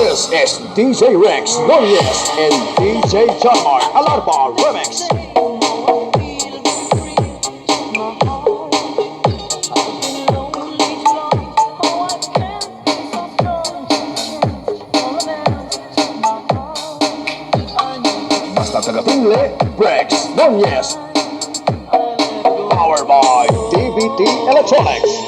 This is DJ Rex Nunez and DJ John Alarba Remix. Basta taga-pingle, Rex Nunez. Powered by DBT Electronics.